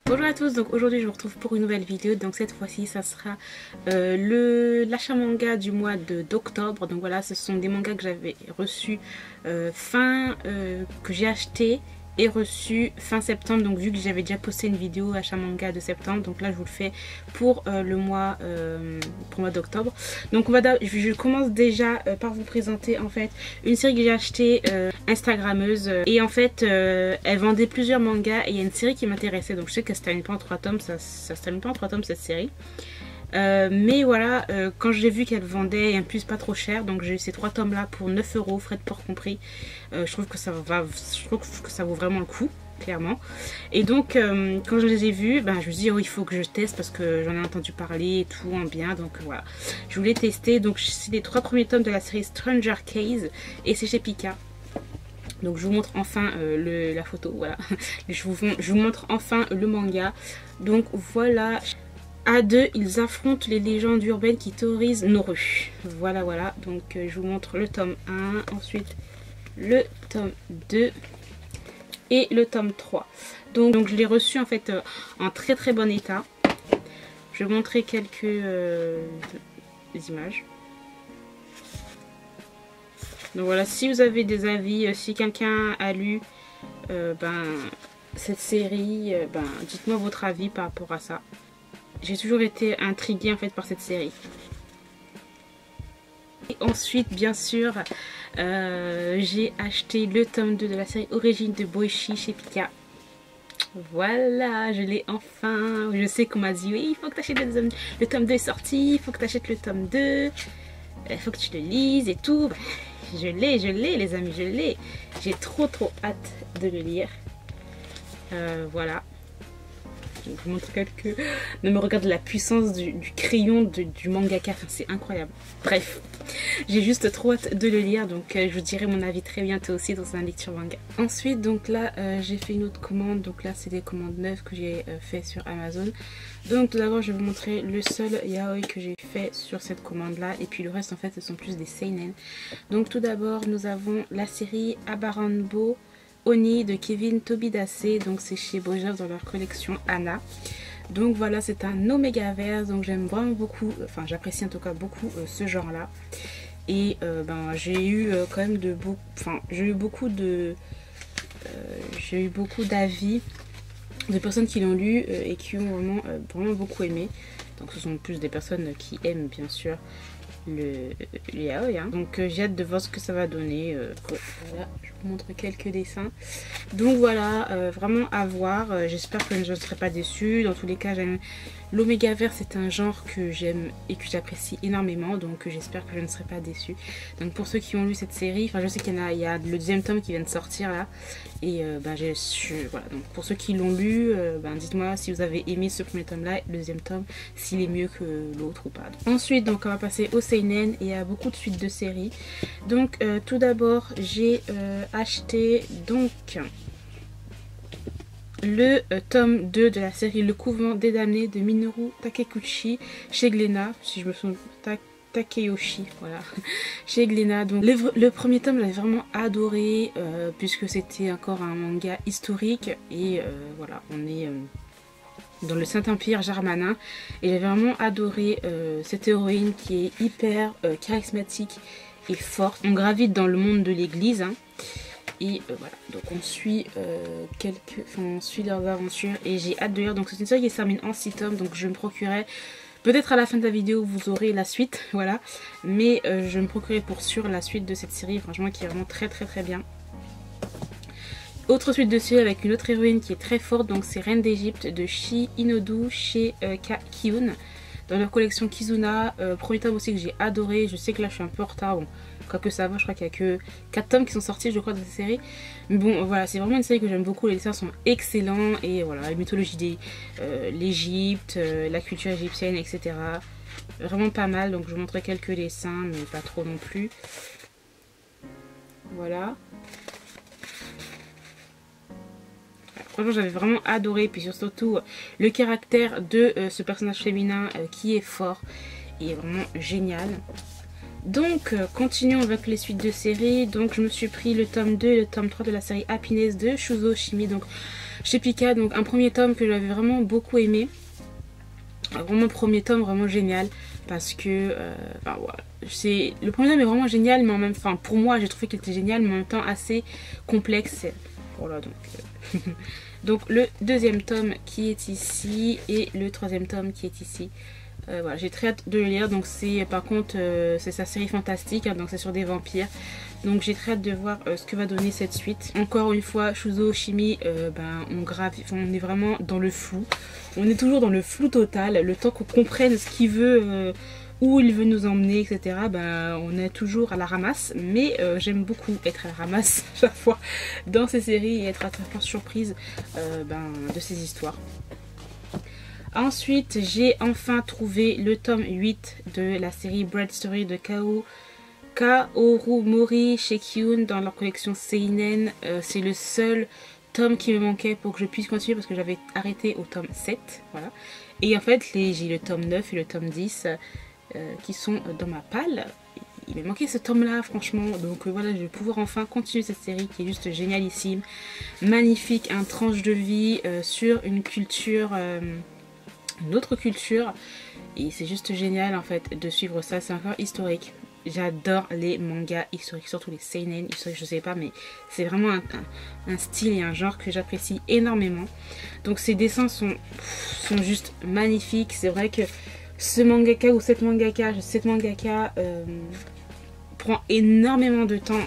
Bonjour à tous, donc aujourd'hui je vous retrouve pour une nouvelle vidéo. Donc cette fois-ci ça sera l'achat manga du mois d'octobre. Donc voilà, ce sont des mangas que j'avais reçus que j'ai acheté et reçu fin septembre. Donc vu que j'avais déjà posté une vidéo achat manga de septembre, donc là je vous le fais pour le mois d'octobre. Donc je commence déjà par vous présenter en fait une série que j'ai achetée, Instagrammeuse, et en fait elle vendait plusieurs mangas et il y a une série qui m'intéressait. Donc je sais qu'elle se termine pas en 3 tomes, ça se termine pas en 3 tomes cette série. Mais voilà, quand j'ai vu qu'elle vendait et en plus pas trop cher, donc j'ai eu ces 3 tomes là pour 9 €, frais de port compris. Je trouve que ça vaut vraiment le coup, clairement. Et donc quand je les ai vus, je me suis dit oh, il faut que je teste parce que j'en ai entendu parler et tout en bien. Donc voilà, je voulais tester. Donc c'est les 3 premiers tomes de la série Stranger Case et c'est chez Pika. Donc je vous montre enfin la photo, voilà. Je vous montre enfin le manga. Donc voilà. À deux, ils affrontent les légendes urbaines qui terrorisent nos rues. Voilà, voilà. Donc je vous montre le tome 1, ensuite le tome 2 et le tome 3. Donc je l'ai reçu en fait en très très bon état. Je vais vous montrer quelques images. Donc voilà, si vous avez des avis, si quelqu'un a lu cette série, dites-moi votre avis par rapport à ça. J'ai toujours été intriguée en fait par cette série. Et ensuite, bien sûr, j'ai acheté le tome 2 de la série Origine de Boichi chez Pika. Voilà, je l'ai enfin. Je sais qu'on m'a dit oui, il faut que tu achètes le tome 2 est sorti, il faut que tu achètes le tome 2, il faut que tu le lises et tout. Je l'ai les amis, je l'ai. J'ai trop hâte de le lire. Voilà. Je vous montre quelques... Non mais regarde la puissance du crayon du mangaka, enfin, c'est incroyable. Bref, j'ai juste trop hâte de le lire, donc je vous dirai mon avis très bientôt aussi dans un lecture manga. Ensuite, donc là, j'ai fait une autre commande, donc là c'est des commandes neuves que j'ai fait sur Amazon. Donc tout d'abord, je vais vous montrer le seul yaoi que j'ai fait sur cette commande là, et puis le reste en fait ce sont plus des seinen. Donc tout d'abord, nous avons la série Abaranbo Oni de Kevin Tobidase, donc c'est chez Bojave dans leur collection Anna. Donc voilà, c'est un Omegaverse, donc j'aime vraiment beaucoup, enfin j'apprécie en tout cas beaucoup ce genre là. Et j'ai eu quand même j'ai eu beaucoup d'avis de personnes qui l'ont lu et qui ont vraiment beaucoup aimé. Donc ce sont plus des personnes qui aiment bien sûr le yaoi, hein. Donc j'ai hâte de voir ce que ça va donner. Voilà, je vous montre quelques dessins. Donc voilà, vraiment à voir. J'espère que je ne serai pas déçue. Dans tous les cas, l'Omegaverse, c'est un genre que j'aime et que j'apprécie énormément. Donc j'espère que je ne serai pas déçue. Donc pour ceux qui ont lu cette série, enfin je sais qu'il y a le 2e tome qui vient de sortir là. Et voilà, donc pour ceux qui l'ont lu, dites-moi si vous avez aimé ce premier tome là, le 2e tome, s'il est mieux que l'autre ou pas. Ensuite, donc on va passer au seinen et à beaucoup de suites de séries. Donc tout d'abord, j'ai acheté donc le tome 2 de la série Le Couvent des Damnés de Minoru Takeuchi chez Glénat, si je me souviens, Takeyoshi, voilà, chez Glénat. Donc le premier tome, j'avais vraiment adoré puisque c'était encore un manga historique et voilà, on est dans le Saint-Empire germanin et j'avais vraiment adoré cette héroïne qui est hyper charismatique et forte. On gravite dans le monde de l'église, hein. Et voilà, donc on suit leurs aventures et j'ai hâte de lire. Donc c'est une série qui se termine en 6 tomes, donc je me procurerai, peut-être à la fin de la vidéo vous aurez la suite, voilà. Mais je me procurerai pour sûr la suite de cette série, franchement qui est vraiment très bien. Autre suite de série avec une autre héroïne qui est très forte, donc c'est Reine d'Égypte de Shi Inodu chez Kiun. Dans leur collection Kizuna, premier tome aussi que j'ai adoré. Je sais que là je suis un peu en retard, bon, quoique ça va, je crois qu'il n'y a que 4 tomes qui sont sortis je crois de cette série. Mais bon voilà, c'est vraiment une série que j'aime beaucoup, les dessins sont excellents et voilà, la mythologie l'Égypte, la culture égyptienne, etc. Vraiment pas mal, donc je vous montrerai quelques dessins mais pas trop non plus. Voilà. Franchement j'avais vraiment adoré, puis surtout le caractère de ce personnage féminin qui est fort et vraiment génial. Donc continuons avec les suites de séries. Donc je me suis pris le tome 2 et le tome 3 de la série Happiness de Shuzo Oshimi, donc chez Pika. Donc un premier tome que j'avais vraiment beaucoup aimé. Vraiment premier tome vraiment génial parce que enfin, voilà, le premier tome est vraiment génial, mais en même temps pour moi j'ai trouvé qu'il était génial, mais en même temps assez complexe. Voilà donc donc le deuxième tome qui est ici et le troisième tome qui est ici. Voilà, j'ai très hâte de le lire. Donc c'est par contre c'est sa série fantastique, hein, donc c'est sur des vampires. Donc j'ai très hâte de voir ce que va donner cette suite. Encore une fois, Shuzo Oshimi, on est vraiment dans le flou. On est toujours dans le flou total. Le temps qu'on comprenne ce qu'il veut, où il veut nous emmener, etc. On est toujours à la ramasse. Mais j'aime beaucoup être à la ramasse chaque fois dans ces séries et être à chaque fois surprise de ces histoires. Ensuite, j'ai enfin trouvé le tome 8 de la série Bread Story de Kaoru Mori chez Kyun dans leur collection Seinen. C'est le seul tome qui me manquait pour que je puisse continuer parce que j'avais arrêté au tome 7. Voilà. Et en fait, j'ai le tome 9 et le tome 10 qui sont dans ma palle. Il m'a manqué ce tome-là, franchement. Donc voilà, je vais pouvoir enfin continuer cette série qui est juste génialissime. Magnifique, un tranche de vie sur une culture... une autre culture, et c'est juste génial en fait de suivre ça. C'est encore historique. J'adore les mangas historiques, surtout les seinen historiques, je sais pas, mais c'est vraiment un style et un genre que j'apprécie énormément. Donc ces dessins sont juste magnifiques. C'est vrai que ce mangaka ou cette mangaka prend énormément de temps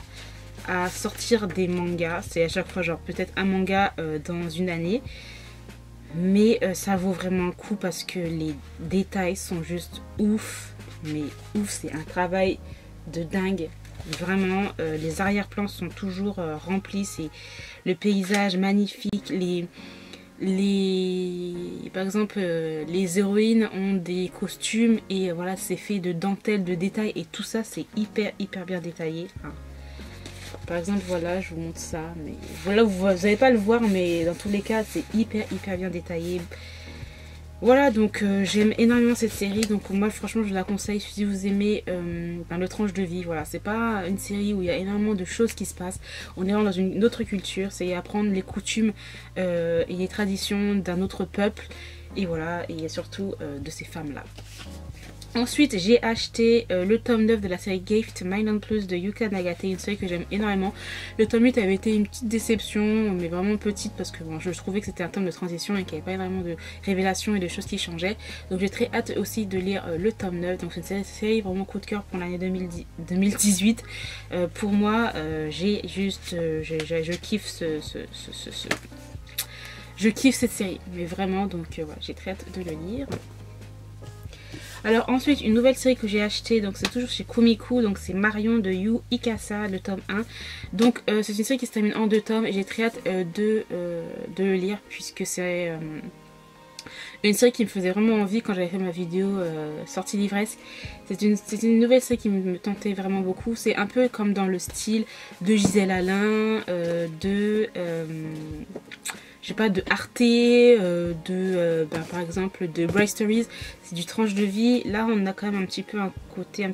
à sortir des mangas. C'est à chaque fois genre peut-être un manga dans une année. Mais ça vaut vraiment le coup parce que les détails sont juste ouf. Mais ouf, c'est un travail de dingue. Vraiment, les arrière-plans sont toujours remplis. C'est le paysage magnifique. Par exemple, les héroïnes ont des costumes et voilà, c'est fait de dentelle, de détails. Et tout ça, c'est hyper bien détaillé. Enfin, par exemple, voilà, je vous montre ça. Mais voilà, vous n'allez pas le voir, mais dans tous les cas, c'est hyper bien détaillé. Voilà, donc j'aime énormément cette série. Donc moi, franchement, je la conseille si vous aimez le tranche de vie. Voilà, c'est pas une série où il y a énormément de choses qui se passent. On est dans une autre culture. C'est apprendre les coutumes et les traditions d'un autre peuple. Et voilà, et surtout de ces femmes-là. Ensuite, j'ai acheté le tome 9 de la série Gift Mind and Plus de Yuka Nagate, une série que j'aime énormément. Le tome 8 avait été une petite déception, mais vraiment petite parce que bon, je trouvais que c'était un tome de transition et qu'il n'y avait pas vraiment de révélations et de choses qui changeaient. Donc j'ai très hâte aussi de lire le tome 9. Donc c'est une série vraiment coup de cœur pour l'année 2018. Pour moi, je kiffe je kiffe cette série, mais vraiment, donc voilà, j'ai très hâte de le lire. Alors ensuite, une nouvelle série que j'ai achetée, donc c'est toujours chez Komiku, donc c'est Marion de Yu Ikasa, le tome 1. Donc c'est une série qui se termine en 2 tomes et j'ai très hâte de le lire puisque c'est une série qui me faisait vraiment envie quand j'avais fait ma vidéo sortie d'ivresse. C'est une nouvelle série qui me tentait vraiment beaucoup. C'est un peu comme dans le style de Gisèle Alain, je sais pas, de Arte, par exemple de Bright Stories. C'est du tranche de vie. Là on a quand même un petit peu un côté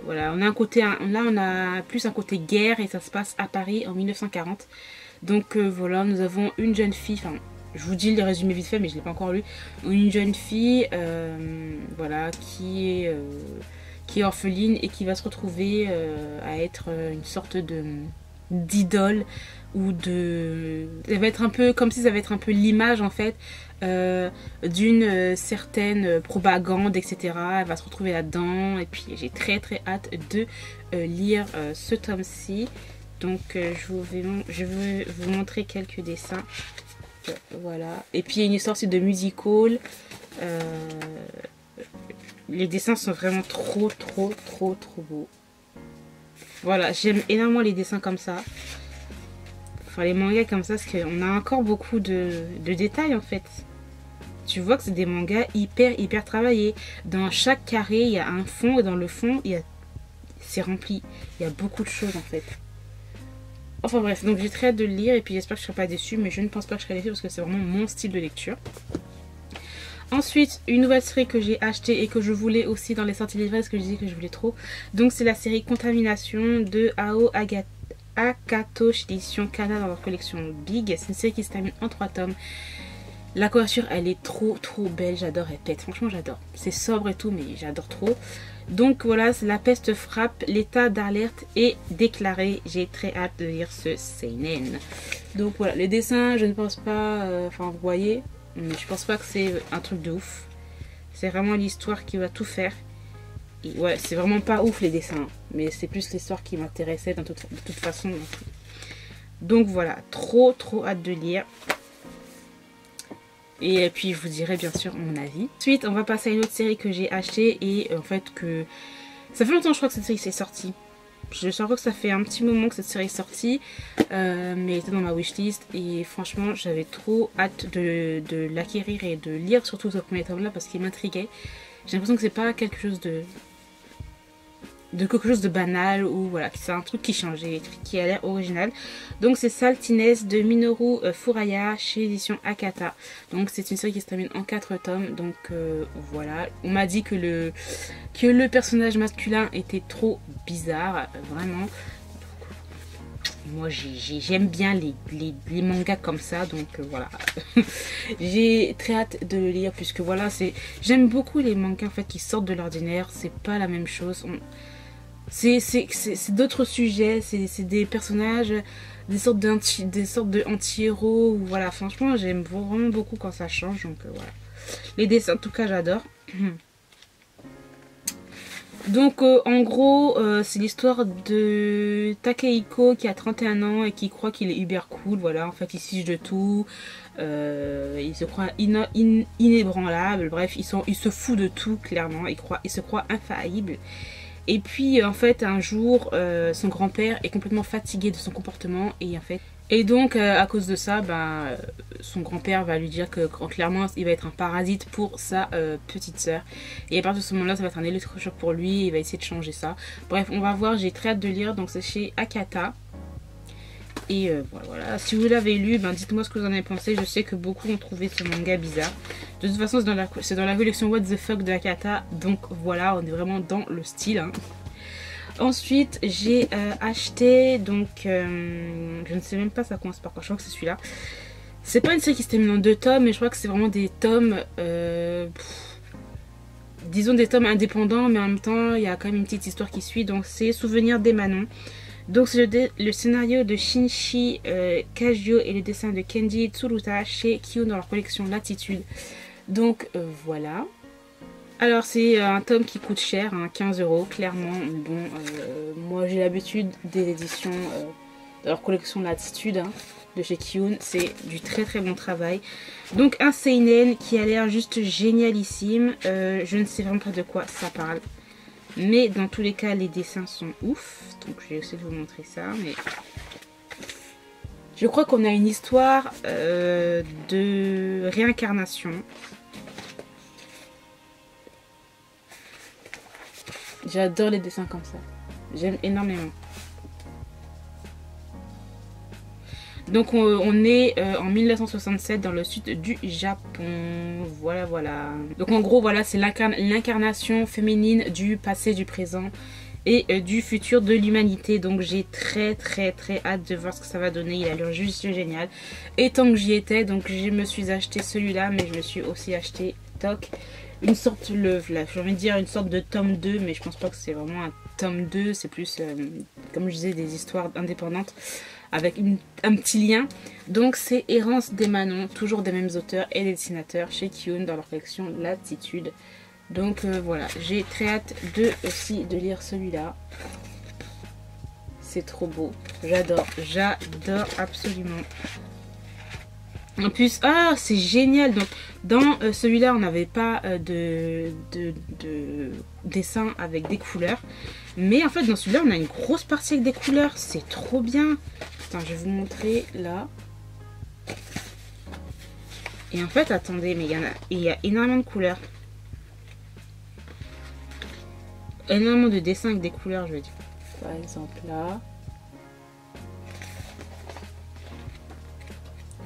voilà, on a un côté, là on a plus un côté guerre et ça se passe à Paris en 1940. Donc voilà, nous avons une jeune fille, enfin je vous dis le résumé vite fait mais je ne l'ai pas encore lu. Une jeune fille voilà, qui est orpheline et qui va se retrouver à être une sorte d'idole ou ça va être un peu comme si ça va être un peu l'image en fait d'une certaine propagande, etc. Elle va se retrouver là-dedans et puis j'ai très hâte de lire ce tome-ci. Donc je vais vous montrer quelques dessins. Voilà. Et puis il y a une histoire aussi de musical. Les dessins sont vraiment trop beaux. Voilà, j'aime énormément les dessins comme ça. Enfin les mangas comme ça, parce qu'on a encore beaucoup de détails en fait. Tu vois que c'est des mangas hyper travaillés. Dans chaque carré, il y a un fond et dans le fond, c'est rempli. Il y a beaucoup de choses en fait. Enfin bref, donc j'ai très hâte de le lire et puis j'espère que je ne serai pas déçue, mais je ne pense pas que je serai déçue parce que c'est vraiment mon style de lecture. Ensuite, une nouvelle série que j'ai achetée et que je voulais aussi dans les sorties livrées parce que je disais que je voulais trop. Donc c'est la série Contamination de Ao Akatoshi édition Kana dans leur collection Big. C'est une série qui se termine en 3 tomes. La couverture elle est trop belle, j'adore, elle pète, franchement j'adore. C'est sobre et tout mais j'adore trop. Donc voilà, la peste frappe, l'état d'alerte est déclaré. J'ai très hâte de lire ce seinen. Donc voilà, les dessins je ne pense pas, enfin vous voyez, mais je pense pas que c'est un truc de ouf. C'est vraiment l'histoire qui va tout faire. Et ouais, c'est vraiment pas ouf les dessins, mais c'est plus l'histoire qui m'intéressait de toute façon. Donc voilà, trop hâte de lire. Et puis je vous dirai bien sûr mon avis. Ensuite on va passer à une autre série que j'ai achetée et en fait que... Ça fait longtemps je crois que cette série s'est sortie. Je crois que ça fait un petit moment que cette série est sortie. Mais elle était dans ma wishlist et franchement j'avais trop hâte de l'acquérir et de lire surtout ce premier tome là parce qu'il m'intriguait. J'ai l'impression que c'est pas quelque chose de quelque chose de banal ou voilà, c'est un truc qui changeait, qui a l'air original. Donc c'est Saltiness de Minoru Furaya chez édition Akata. Donc c'est une série qui se termine en 4 tomes. Donc voilà, on m'a dit que le personnage masculin était trop bizarre, vraiment. Moi j'aime bien les mangas comme ça, donc voilà. J'ai très hâte de le lire puisque voilà, j'aime beaucoup les mangas en fait qui sortent de l'ordinaire. C'est pas la même chose. C'est d'autres sujets, c'est des personnages, des sortes de anti-héros. Voilà, franchement, j'aime vraiment beaucoup quand ça change. Donc voilà. Les dessins, en tout cas, j'adore. Donc en gros, c'est l'histoire de Takehiko qui a 31 ans et qui croit qu'il est hyper cool. Voilà, en fait, il se fiche de tout. Il se croit inébranlable. Bref, il se fout de tout, clairement. Il se croit infaillible. Et puis en fait un jour son grand-père est complètement fatigué de son comportement et donc à cause de ça son grand-père va lui dire que clairement il va être un parasite pour sa petite sœur et à partir de ce moment là ça va être un électrochoc pour lui et il va essayer de changer ça. Bref, on va voir, j'ai très hâte de lire. Donc c'est chez Akata. Et voilà, si vous l'avez lu, dites-moi ce que vous en avez pensé. Je sais que beaucoup ont trouvé ce manga bizarre. De toute façon, c'est dans la collection What the Fuck de Akata. Donc voilà, on est vraiment dans le style. Hein. Ensuite, j'ai acheté, donc, je ne sais même pas ça commence par quoi. Je crois que c'est celui-là. C'est pas une série qui se termine en 2 tomes, mais je crois que c'est vraiment des tomes... disons des tomes indépendants, mais en même temps, il y a quand même une petite histoire qui suit. Donc c'est Souvenir des Manons. Donc c'est le scénario de Shinji Kajio et le dessin de Kenji Tsuruta chez Kyo dans leur collection Latitude. Donc voilà. Alors c'est un tome qui coûte cher, hein, 15 €, clairement. Bon, moi j'ai l'habitude des éditions de leur collection Latitude hein, de chez Kyo. C'est du très bon travail. Donc un seinen qui a l'air juste génialissime. Je ne sais vraiment pas de quoi ça parle. Mais dans tous les cas, les dessins sont ouf. Donc je vais essayer de vous montrer ça. Mais je crois qu'on a une histoire de réincarnation. J'adore les dessins comme ça. J'aime énormément. Donc on est en 1967 dans le sud du Japon. Voilà. Donc en gros voilà, c'est l'incarnation féminine du passé, du présent et du futur de l'humanité. Donc j'ai très hâte de voir ce que ça va donner. Il a l'air juste génial. Et tant que j'y étais, donc je me suis acheté celui-là, mais je me suis aussi acheté Toc. Une sorte, j'ai envie de dire une sorte de tome 2, mais je pense pas que c'est vraiment un tome 2. C'est plus, comme je disais, des histoires indépendantes avec un petit lien. Donc c'est Errance des Manons, toujours des mêmes auteurs et des dessinateurs chez Kyo dans leur collection Latitude. Donc voilà, j'ai très hâte aussi de lire celui-là. C'est trop beau, j'adore absolument. En plus, ah c'est génial. Donc dans celui-là on n'avait pas de dessin avec des couleurs. Mais en fait dans celui-là on a une grosse partie avec des couleurs. C'est trop bien. Attends, je vais vous montrer là. Et en fait, attendez, mais il y a énormément de couleurs. Énormément de dessins avec des couleurs, je veux dire. Par exemple là.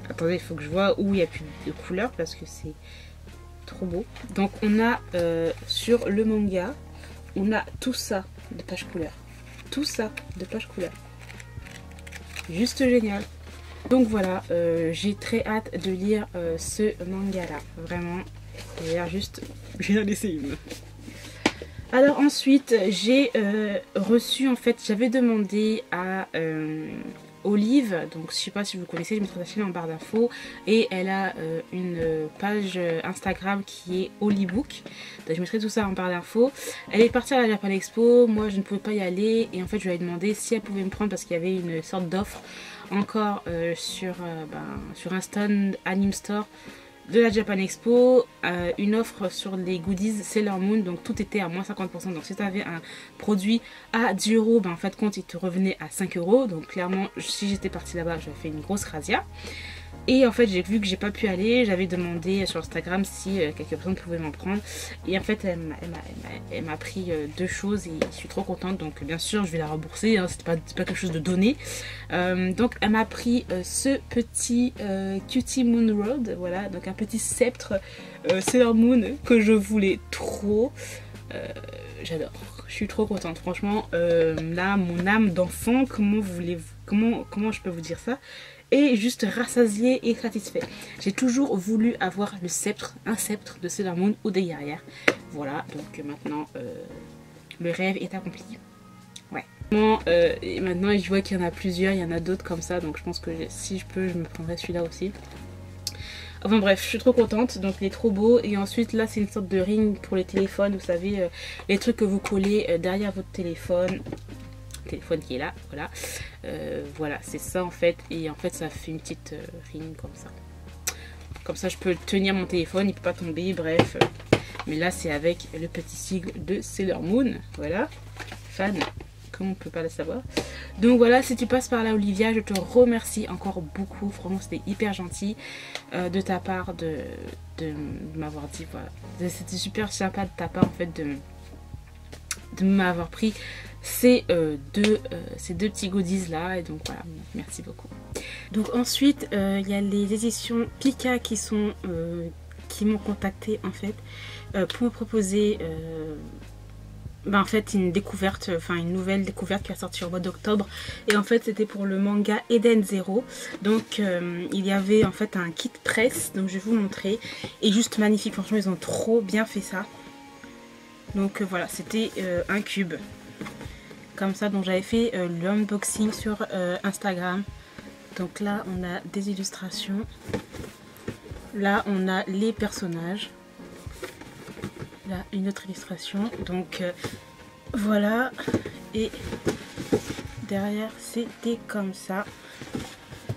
Attendez, il faut que je vois où il n'y a plus de couleurs parce que c'est trop beau. Donc on a sur le manga, on a tout ça de pages couleur. Tout ça de pages couleur. Juste génial. Donc voilà, j'ai très hâte de lire ce manga là. Vraiment, il a l'air juste... J'ai en laissé une. Alors ensuite, j'ai reçu, en fait, j'avais demandé à Olive, donc je sais pas si vous connaissez, je mettrai sa chaîne en barre d'infos, et elle a une page Instagram qui est Olibook, donc je mettrai tout ça en barre d'infos. Elle est partie à la Japan Expo, moi je ne pouvais pas y aller, et en fait je lui ai demandé si elle pouvait me prendre parce qu'il y avait une sorte d'offre encore sur un stand Anime Store de la Japan Expo, une offre sur les goodies Sailor Moon, donc tout était à moins 50%. Donc si tu avais un produit à 10 euros, en fait compte il te revenait à 5 euros. Donc clairement, si j'étais partie là-bas, j'aurais fait une grosse razzia. Et en fait, j'ai vu que j'ai pas pu aller, j'avais demandé sur Instagram si quelques personnes pouvaient m'en prendre. Et en fait, elle m'a pris deux choses et je suis trop contente. Donc bien sûr, je vais la rembourser, hein, c'est pas quelque chose de donné. Donc elle m'a pris ce petit Cutie Moon Road, voilà, donc un petit sceptre Sailor Moon que je voulais trop. J'adore, je suis trop contente, franchement. Là, mon âme d'enfant, comment je peux vous dire ça? Et juste rassasié et satisfait. J'ai toujours voulu avoir le sceptre, un sceptre de Sailor Moon ou des guerrières. Voilà, donc maintenant le rêve est accompli. Ouais. Et maintenant je vois qu'il y en a plusieurs, il y en a d'autres comme ça, donc je pense que si je peux, je me prendrai celui-là aussi. Enfin bref, je suis trop contente, donc il est trop beau. Et ensuite là c'est une sorte de ring pour les téléphones, vous savez, les trucs que vous collez derrière votre téléphone qui est là, voilà. Voilà, c'est ça en fait. Et en fait ça fait une petite ring comme ça. Comme ça je peux tenir mon téléphone, il peut pas tomber, bref. Mais là c'est avec le petit sigle de Sailor Moon, voilà. Fan, comme on peut pas le savoir. Donc voilà, si tu passes par là Olivia, je te remercie encore beaucoup. Franchement c'était hyper gentil de ta part de m'avoir dit, voilà. C'était super sympa de ta part en fait de m'avoir pris ces deux petits goodies là, et donc voilà, merci beaucoup. Donc ensuite il y a les éditions Pika qui m'ont contacté en fait pour me proposer en fait une découverte, enfin une nouvelle découverte qui va sortir au mois d'octobre. Et en fait c'était pour le manga Eden Zero. Donc il y avait en fait un kit presse, donc je vais vous montrer, et juste magnifique, franchement ils ont trop bien fait ça. Donc voilà, c'était un cube comme ça, dont j'avais fait l'unboxing sur Instagram. Donc là on a des illustrations, là on a les personnages, là une autre illustration, donc voilà, et derrière c'était comme ça.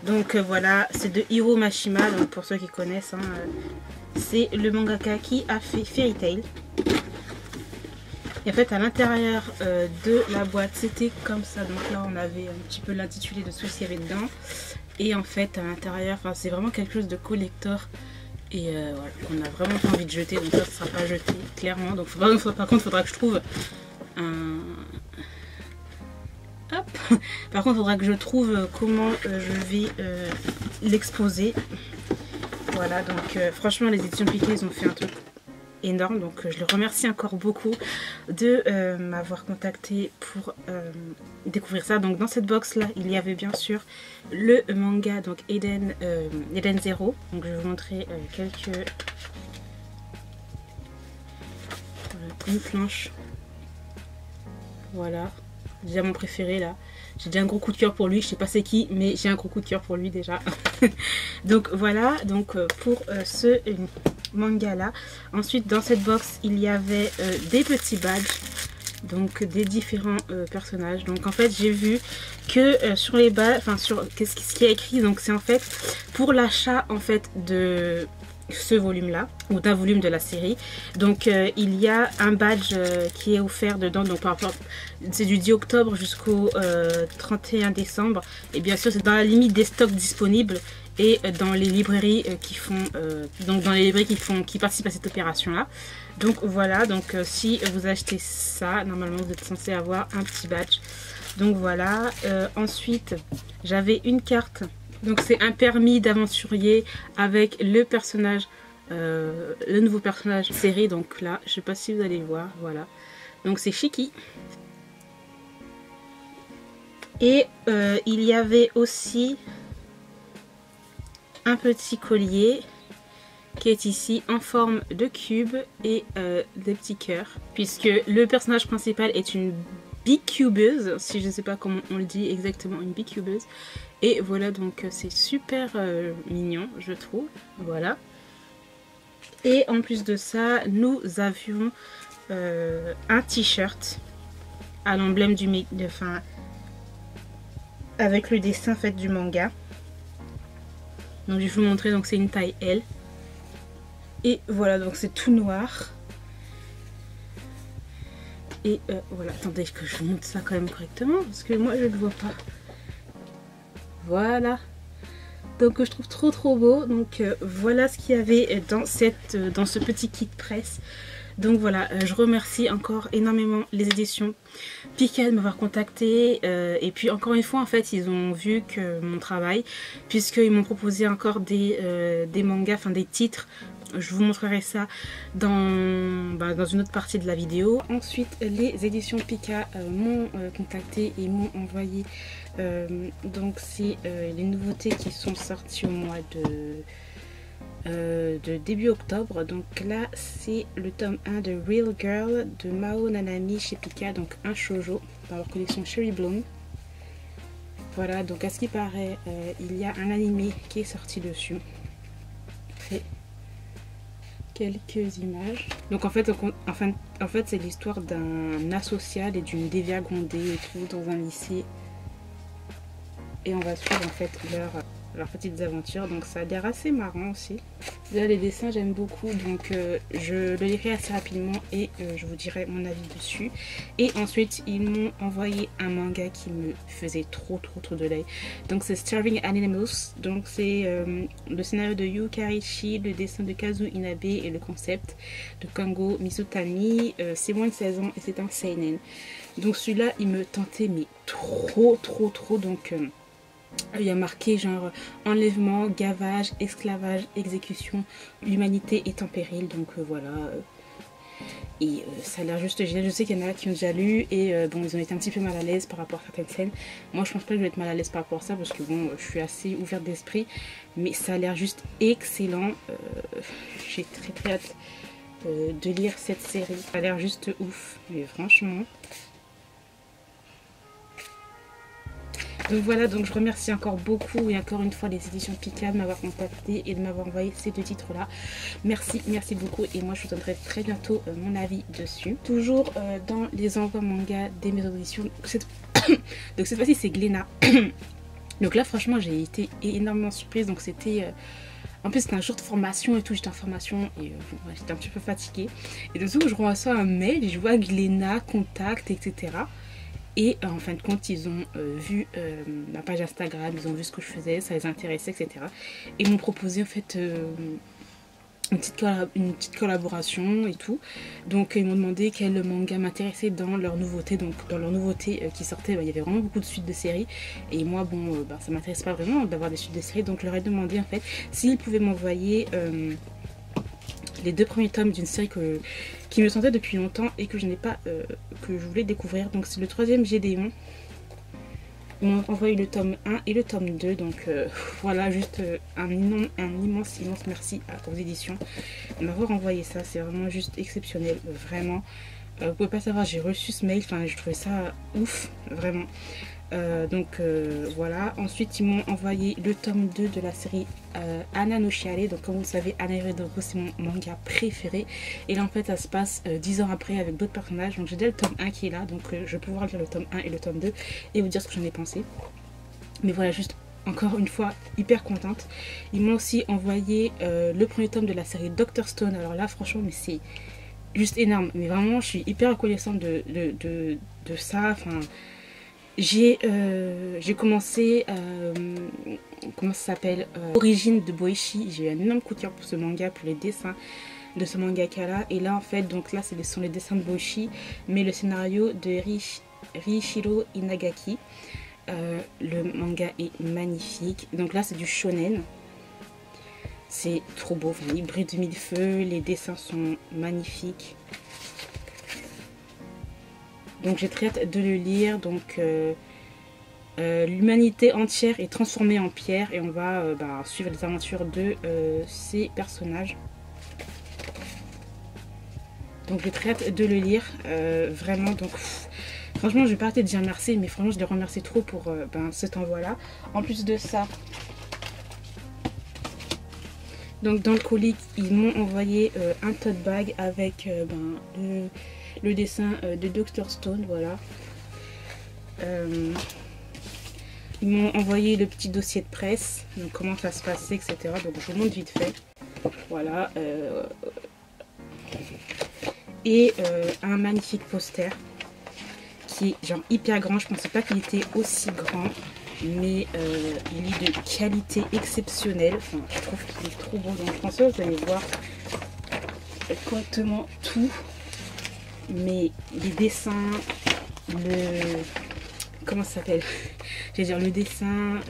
Donc voilà, c'est de Hiro Mashima, donc pour ceux qui connaissent, hein, c'est le mangaka qui a fait Fairy Tail. Et en fait à l'intérieur de la boîte c'était comme ça, donc là on avait un petit peu l'intitulé de tout ce qu'il y avait dedans. Et en fait à l'intérieur, enfin, c'est vraiment quelque chose de collector. Et voilà, on a vraiment pas envie de jeter, donc ça ne sera pas jeté clairement. Donc par contre il faudra que je trouve un... Hop. Par contre il faudra que je trouve comment je vais l'exposer. Voilà, donc franchement les éditions Pika ils ont fait un truc énorme, donc je les remercie encore beaucoup de m'avoir contacté pour découvrir ça. Donc dans cette box là il y avait bien sûr le manga, donc Eden Zero. Donc je vais vous montrer quelques une planche, voilà, déjà mon préféré là. J'ai déjà un gros coup de cœur pour lui, je sais pas c'est qui, mais j'ai un gros coup de cœur pour lui déjà. Donc voilà, donc pour ce manga là. Ensuite dans cette box il y avait des petits badges, donc des différents personnages. Donc en fait j'ai vu que sur les badges, enfin sur ce qui est écrit, donc c'est en fait pour l'achat en fait de ce volume là, ou d'un volume de la série. Donc il y a un badge qui est offert dedans, donc par rapport, c'est du 10 octobre jusqu'au 31 décembre, et bien sûr c'est dans la limite des stocks disponibles et dans les librairies qui participent à cette opération là. Donc voilà, donc si vous achetez ça, normalement vous êtes censé avoir un petit badge. Donc voilà, ensuite j'avais une carte. Donc c'est un permis d'aventurier avec le personnage le nouveau personnage série. Donc là, je sais pas si vous allez voir, voilà. Donc c'est Shiki. Et il y avait aussi un petit collier qui est ici en forme de cube et des petits cœurs. Puisque le personnage principal est une bicubeuse, si je ne sais pas comment on le dit exactement, une bicubeuse. Et voilà, donc c'est super mignon, je trouve. Voilà. Et en plus de ça, nous avions un t-shirt à l'emblème du avec le dessin fait du manga. Donc je vais vous montrer, donc c'est une taille L. Et voilà, donc c'est tout noir. Et voilà, attendez que je vous montre ça quand même correctement, parce que moi je ne le vois pas. Voilà. Donc je trouve trop beau. Donc voilà ce qu'il y avait dans ce petit kit presse. Donc voilà, je remercie encore énormément les éditions Pika de m'avoir contacté. Et puis encore une fois, en fait, ils ont vu que mon travail, puisqu'ils m'ont proposé encore des mangas, enfin des titres. Je vous montrerai ça dans une autre partie de la vidéo. Ensuite, les éditions Pika m'ont contacté et m'ont envoyé donc c'est les nouveautés qui sont sorties au mois de début octobre. Donc là c'est le tome 1 de Real Girl de Mao Nanami chez Pika, donc un shoujo dans leur collection Cherry Bloom. Voilà, donc à ce qui paraît il y a un animé qui est sorti dessus. Et quelques images. Donc en fait c'est l'histoire d'un asocial et d'une déviagondée et tout dans un lycée. Et on va suivre en fait leurs petites aventures. Donc ça a l'air assez marrant aussi. Là les dessins j'aime beaucoup, donc je le lirai assez rapidement et je vous dirai mon avis dessus. Et ensuite ils m'ont envoyé un manga qui me faisait trop de l'œil. Donc c'est Starving Animals. Donc c'est le scénario de Yu Karishi, le dessin de Kazu Inabe et le concept de Kango Mizutani. C'est moins de 16 ans et c'est un seinen. Donc celui-là il me tentait mais trop. Donc il y a marqué genre enlèvement, gavage, esclavage, exécution, l'humanité est en péril. Donc voilà. Et ça a l'air juste génial. Je sais qu'il y en a qui ont déjà lu et bon, ils ont été un petit peu mal à l'aise par rapport à certaines scènes. Moi je pense pas que je vais être mal à l'aise par rapport à ça parce que bon, je suis assez ouverte d'esprit. Mais ça a l'air juste excellent. J'ai très hâte de lire cette série. Ça a l'air juste ouf, mais franchement. Donc voilà, donc je remercie encore beaucoup et encore une fois les éditions Pika de m'avoir contacté et de m'avoir envoyé ces deux titres là. Merci beaucoup et moi je vous donnerai très bientôt mon avis dessus. Toujours dans les envois manga des maisons d'édition. Donc cette fois-ci c'est Glénat. Donc là franchement j'ai été énormément surprise. Donc c'était... En plus c'était un jour de formation et tout, j'étais en formation et j'étais un petit peu fatiguée. Et de tout je reçois un mail et je vois Glénat, contact, etc. Et en fin de compte, ils ont vu ma page Instagram, ils ont vu ce que je faisais, ça les intéressait, etc. Et m'ont proposé en fait une petite collaboration et tout. Donc ils m'ont demandé quel manga m'intéressait dans leur nouveauté. Donc dans leur nouveauté qui sortait, il y avait vraiment beaucoup de suites de séries. Et moi, bon, ça m'intéresse pas vraiment d'avoir des suites de séries. Donc je leur ai demandé en fait s'ils pouvaient m'envoyer... les deux premiers tomes d'une série qui me sentait depuis longtemps et que je n'ai pas que je voulais découvrir. Donc c'est le troisième Gédéon. Ils m'ont envoyé le tome 1 et le tome 2. Donc voilà, juste un immense merci aux éditions de m'avoir envoyé ça. C'est vraiment juste exceptionnel, vraiment. Vous pouvez pas savoir, j'ai reçu ce mail, enfin je trouvais ça ouf, vraiment. Donc voilà, ensuite ils m'ont envoyé le tome 2 de la série Anna no Shiare. Donc comme vous le savez, Anna Iredoro c'est mon manga préféré et là en fait ça se passe 10 ans après avec d'autres personnages. Donc j'ai déjà le tome 1 qui est là, donc je vais pouvoir lire le tome 1 et le tome 2 et vous dire ce que j'en ai pensé. Mais voilà, juste encore une fois hyper contente. Ils m'ont aussi envoyé le premier tome de la série Dr Stone. Alors là franchement mais c'est juste énorme, mais vraiment je suis hyper reconnaissante de ça. Enfin, j'ai commencé, comment ça s'appelle, Origine de Boichi. J'ai eu un énorme coup de cœur pour ce manga, pour les dessins de ce mangaka là. Et là en fait, donc là ce sont les dessins de Boichi, mais le scénario de Riichiro Inagaki. Le manga est magnifique. Donc là c'est du shonen. C'est trop beau, enfin, il brille de mille feux, les dessins sont magnifiques. Donc j'ai très hâte de le lire. Donc l'humanité entière est transformée en pierre et on va suivre les aventures de ces personnages. Donc j'ai très hâte de le lire, vraiment. Donc franchement je vais pas arrêter de dire merci, mais franchement je les remercie trop pour cet envoi là. En plus de ça, donc dans le colis ils m'ont envoyé un tote bag avec le dessin de Dr Stone, voilà. Ils m'ont envoyé le petit dossier de presse, donc comment ça se passait, etc. Donc je vous montre vite fait. Voilà. Et un magnifique poster qui est genre hyper grand. Je pensais pas qu'il était aussi grand, mais il est de qualité exceptionnelle. Enfin, je trouve qu'il est trop beau. Donc je pense que vous allez voir correctement tout. Mais les dessins, comment ça s'appelle, je vais dire le dessin,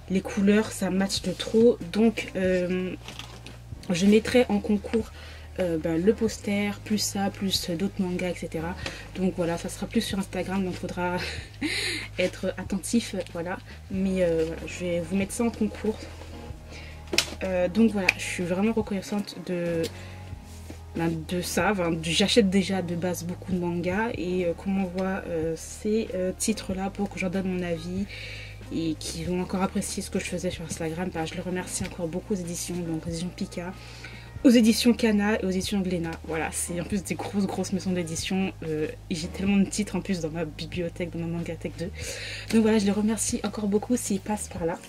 les couleurs, ça match de trop. Donc je mettrai en concours le poster, plus ça, plus d'autres mangas, etc. Donc voilà, ça sera plus sur Instagram, donc il faudra être attentif, voilà. Mais voilà, je vais vous mettre ça en concours. Donc voilà, je suis vraiment reconnaissante de ça. J'achète déjà de base beaucoup de mangas et qu'on m'envoie ces titres là pour que j'en donne mon avis et qui vont encore apprécier ce que je faisais sur Instagram. Je les remercie encore beaucoup aux éditions, donc aux éditions Pika, aux éditions Kana et aux éditions Glénat. Voilà, c'est en plus des grosses maisons d'édition et j'ai tellement de titres en plus dans ma bibliothèque, dans ma Mangatech 2. Donc voilà, je les remercie encore beaucoup s'ils passent par là.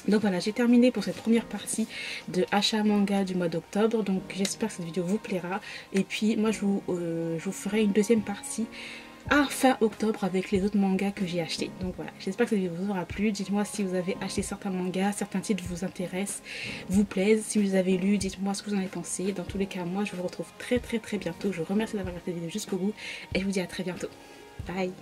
Donc voilà, j'ai terminé pour cette première partie de achat manga du mois d'octobre. Donc j'espère que cette vidéo vous plaira. Et puis moi je vous ferai une deuxième partie à fin octobre avec les autres mangas que j'ai achetés. Donc voilà, j'espère que cette vidéo vous aura plu. Dites-moi si vous avez acheté certains mangas, certains titres vous intéressent, vous plaisent. Si vous les avez lus, dites-moi ce que vous en avez pensé. Dans tous les cas, moi je vous retrouve très bientôt. Je vous remercie d'avoir regardé cette vidéo jusqu'au bout et je vous dis à très bientôt. Bye.